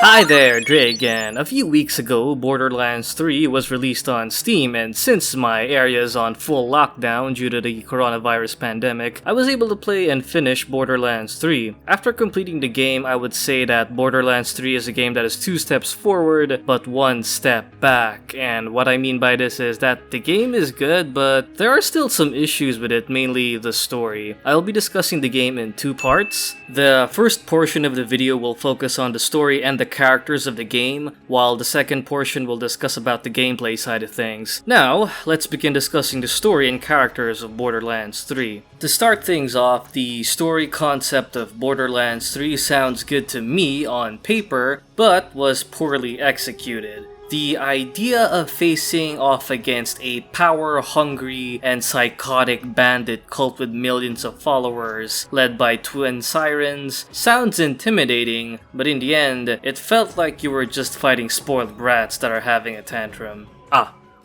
Hi there, Dre again. A few weeks ago, Borderlands 3 was released on Steam, and since my area is on full lockdown due to the coronavirus pandemic, I was able to play and finish Borderlands 3. After completing the game, I would say that Borderlands 3 is a game that is 2 steps forward, but 1 step back. And what I mean by this is that the game is good, but there are still some issues with it, mainly the story. I'll be discussing the game in 2 parts. The first portion of the video will focus on the story and the characters of the game, while the second portion will discuss about the gameplay side of things. Now, let's begin discussing the story and characters of Borderlands 3. To start things off, the story concept of Borderlands 3 sounds good to me on paper, but was poorly executed. The idea of facing off against a power-hungry and psychotic bandit cult with millions of followers, led by twin sirens, sounds intimidating, but in the end, it felt like you were just fighting spoiled brats that are having a tantrum.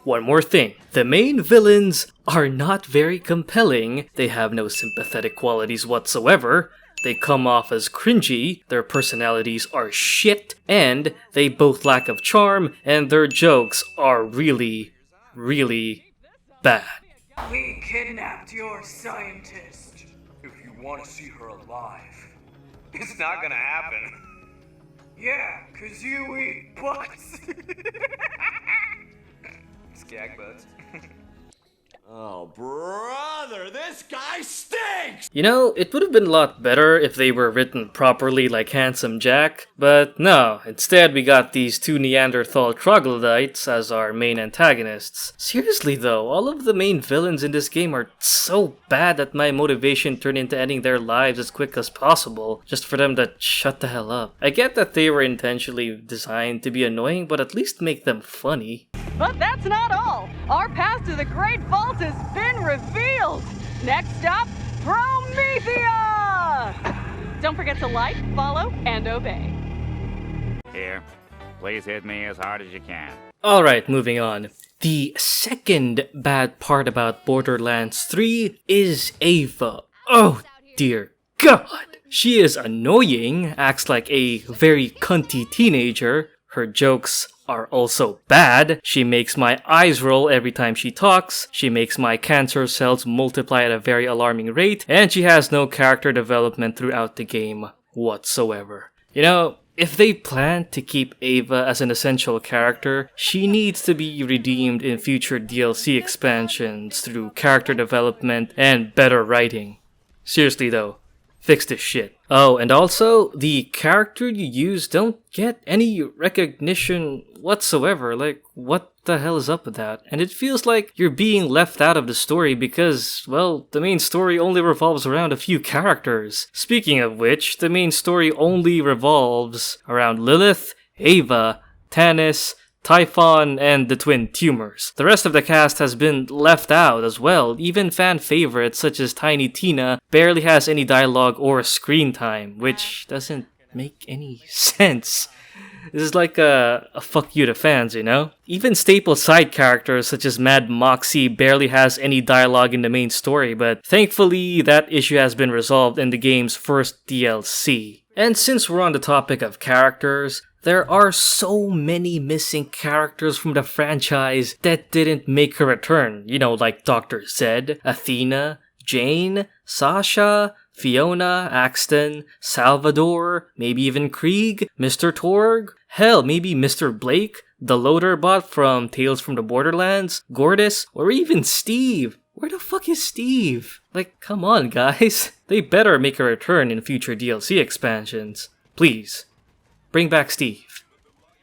One more thing. The main villains are not very compelling, they have no sympathetic qualities whatsoever, they come off as cringy, their personalities are shit, and they both lack of charm, and their jokes are really, really bad. We kidnapped your scientist. If you want to see her alive, it's not gonna happen. Yeah, 'cause you eat butts. Skag butts. Oh, brother, this guy stinks! You know, it would have been a lot better if they were written properly like Handsome Jack, but no, instead we got these 2 Neanderthal troglodytes as our main antagonists. Seriously though, all of the main villains in this game are so bad that my motivation turned into ending their lives as quick as possible, just for them to shut the hell up. I get that they were intentionally designed to be annoying, but at least make them funny. But that's not all. Our path to the Great Vault has been revealed. Next stop, Promethea! Don't forget to like, follow, and obey. Here, please hit me as hard as you can. Alright, moving on. The second bad part about Borderlands 3 is Ava. Oh dear God! She is annoying, acts like a very cunty teenager. Her jokes are also bad. She makes my eyes roll every time she talks. She makes my cancer cells multiply at a very alarming rate. And she has no character development throughout the game whatsoever. You know, if they plan to keep Ava as an essential character, she needs to be redeemed in future DLC expansions through character development and better writing. Seriously though, fix this shit. Oh, and also, the character you use don't get any recognition whatsoever. Like, what the hell is up with that? And it feels like you're being left out of the story because, well, the main story only revolves around a few characters. Speaking of which, the main story only revolves around Lilith, Ava, Tannis, Typhon, and the twin tumors. The rest of the cast has been left out as well. Even fan favorites such as Tiny Tina barely has any dialogue or screen time, which doesn't make any sense. This is like a fuck you to fans, you know? Even staple side characters such as Mad Moxie barely has any dialogue in the main story, but thankfully that issue has been resolved in the game's first DLC. And since we're on the topic of characters, there are so many missing characters from the franchise that didn't make a return. You know, like Dr. Zed, Athena, Jane, Sasha, Fiona, Axton, Salvador, maybe even Krieg, Mr. Torg, hell, maybe Mr. Blake, the loader bot from Tales from the Borderlands, Gordis, or even Steve. Where the fuck is Steve? Like, come on guys. They better make a return in future DLC expansions. Please. Bring back Steve.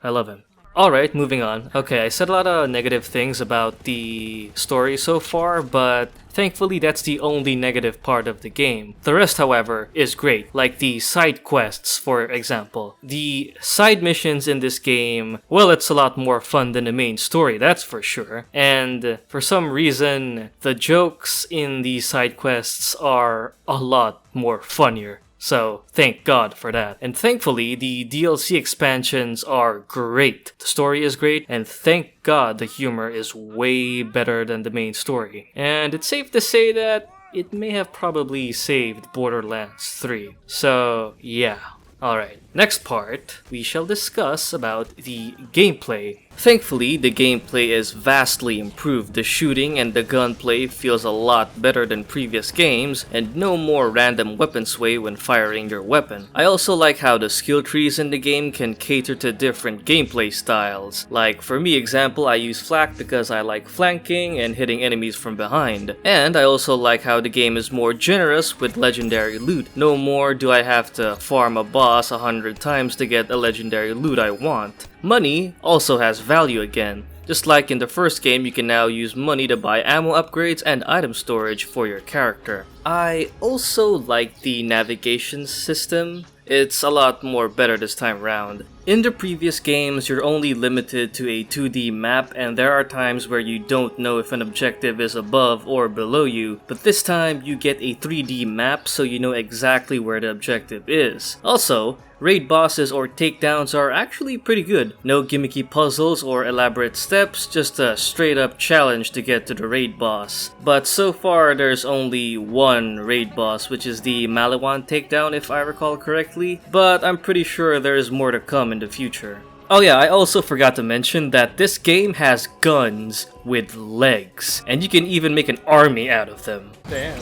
I love him. Alright, moving on. Okay, I said a lot of negative things about the story so far, but thankfully that's the only negative part of the game. The rest, however, is great, like the side quests, for example. The side missions in this game, well, it's a lot more fun than the main story, that's for sure. And for some reason, the jokes in the side quests are a lot more funnier. So, thank God for that. And thankfully, the DLC expansions are great. The story is great, and thank God the humor is way better than the main story. And it's safe to say that it may have probably saved Borderlands 3. So, yeah. Alright, next part, we shall discuss about the gameplay. Thankfully, the gameplay is vastly improved. The shooting and the gunplay feels a lot better than previous games, and no more random weapon sway when firing your weapon. I also like how the skill trees in the game can cater to different gameplay styles. Like, for me example, I use flak because I like flanking and hitting enemies from behind. And I also like how the game is more generous with legendary loot. No more do I have to farm a boss 100 times to get a legendary loot I want. Money also has value again. Just like in the first game, you can now use money to buy ammo upgrades and item storage for your character. I also like the navigation system. It's a lot more better this time around. In the previous games, you're only limited to a 2D map, and there are times where you don't know if an objective is above or below you, but this time you get a 3D map so you know exactly where the objective is. Also, raid bosses or takedowns are actually pretty good. No gimmicky puzzles or elaborate steps, just a straight up challenge to get to the raid boss. But so far there's only one raid boss, which is the Maliwan takedown if I recall correctly, but I'm pretty sure there's more to come in the future. Oh yeah, I also forgot to mention that this game has guns with legs, and you can even make an army out of them. Damn.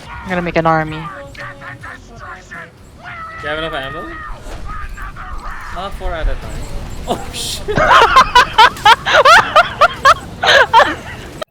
I'm gonna make an army. Do you have enough ammo? Not 4 at a time. Oh shit!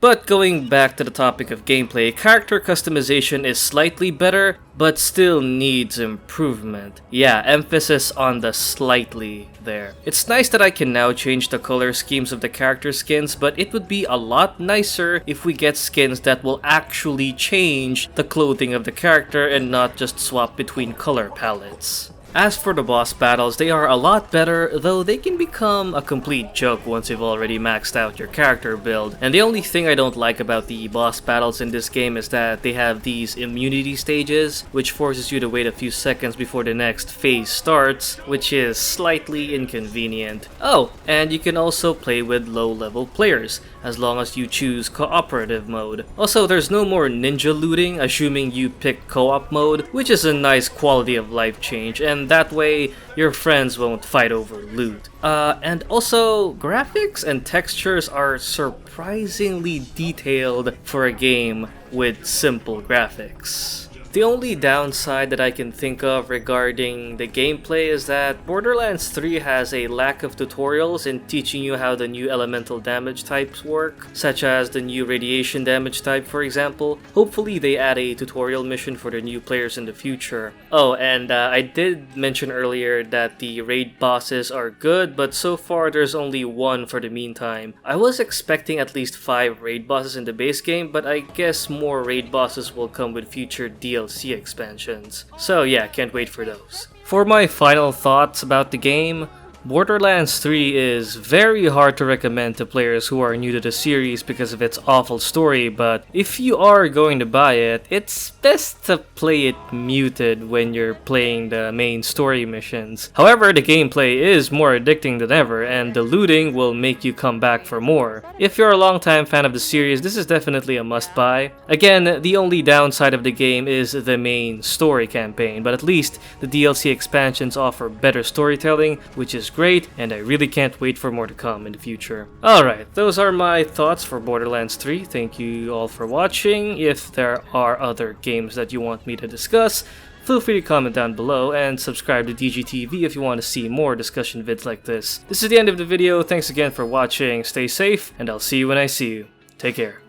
But going back to the topic of gameplay, character customization is slightly better, but still needs improvement. Yeah, emphasis on the slightly there. It's nice that I can now change the color schemes of the character skins, but it would be a lot nicer if we get skins that will actually change the clothing of the character and not just swap between color palettes. As for the boss battles, they are a lot better, though they can become a complete joke once you've already maxed out your character build. And the only thing I don't like about the boss battles in this game is that they have these immunity stages, which forces you to wait a few seconds before the next phase starts, which is slightly inconvenient. Oh, and you can also play with low-level players, as long as you choose cooperative mode. Also, there's no more ninja looting, assuming you pick co-op mode, which is a nice quality of life change, and that way your friends won't fight over loot. And also, graphics and textures are surprisingly detailed for a game with simple graphics. The only downside that I can think of regarding the gameplay is that Borderlands 3 has a lack of tutorials in teaching you how the new elemental damage types work, such as the new radiation damage type for example. Hopefully they add a tutorial mission for the new players in the future. Oh, and I did mention earlier that the raid bosses are good, but so far there's only one for the meantime. I was expecting at least 5 raid bosses in the base game, but I guess more raid bosses will come with future DLC expansions. So yeah, can't wait for those. For my final thoughts about the game, Borderlands 3 is very hard to recommend to players who are new to the series because of its awful story, but if you are going to buy it, it's best to play it muted when you're playing the main story missions. However, the gameplay is more addicting than ever, and the looting will make you come back for more. If you're a longtime fan of the series, this is definitely a must-buy. Again, the only downside of the game is the main story campaign, but at least the DLC expansions offer better storytelling, which is great, and I really can't wait for more to come in the future. Alright, those are my thoughts for Borderlands 3. Thank you all for watching. If there are other games that you want me to discuss, feel free to comment down below and subscribe to DGTV if you want to see more discussion vids like this. This is the end of the video. Thanks again for watching. Stay safe, and I'll see you when I see you. Take care.